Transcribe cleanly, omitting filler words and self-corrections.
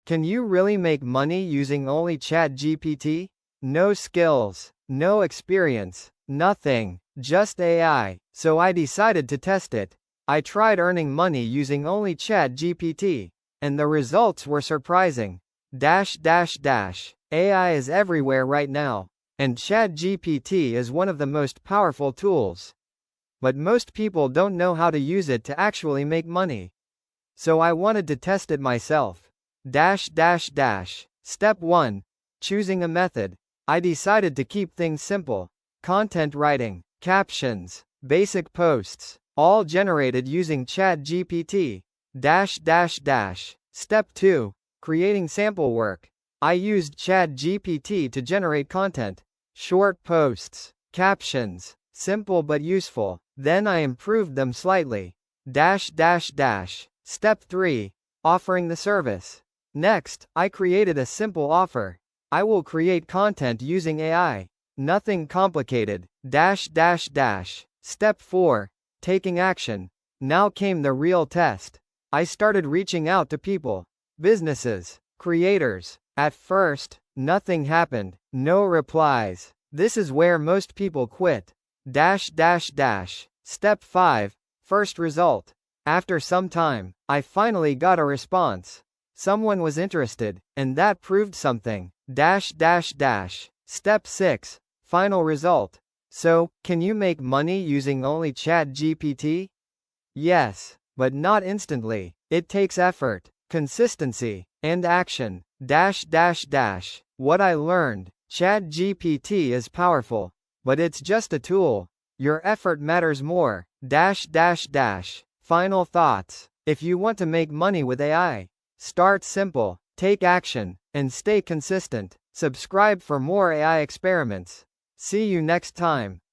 Can you really make money using only ChatGPT? No skills, no experience, nothing, just AI. So I decided to test it. I tried earning money using only ChatGPT, and the results were surprising. AI is everywhere right now, and ChatGPT is one of the most powerful tools. But most people don't know how to use it to actually make money. So I wanted to test it myself. Step 1. Choosing a method. I decided to keep things simple. Content writing, captions, basic posts, all generated using ChatGPT. Step 2. Creating sample work. I used ChatGPT to generate content. Short posts, captions, simple but useful. Then I improved them slightly. Step 3. Offering the service. Next, I created a simple offer. I will create content using AI. Nothing complicated. Step 4. Taking action. Now came the real test. I started reaching out to people, businesses, creators. At first, nothing happened. No replies. This is where most people quit. Step 5. First result. After some time, I finally got a response. Someone was interested, and that proved something. Step 6. Final result. So, can you make money using only ChatGPT? Yes, but not instantly. It takes effort, consistency, and action. What I learned: ChatGPT is powerful, but it's just a tool. Your effort matters more. Final thoughts. If you want to make money with AI, start simple, take action, and stay consistent. Subscribe for more AI experiments. See you next time.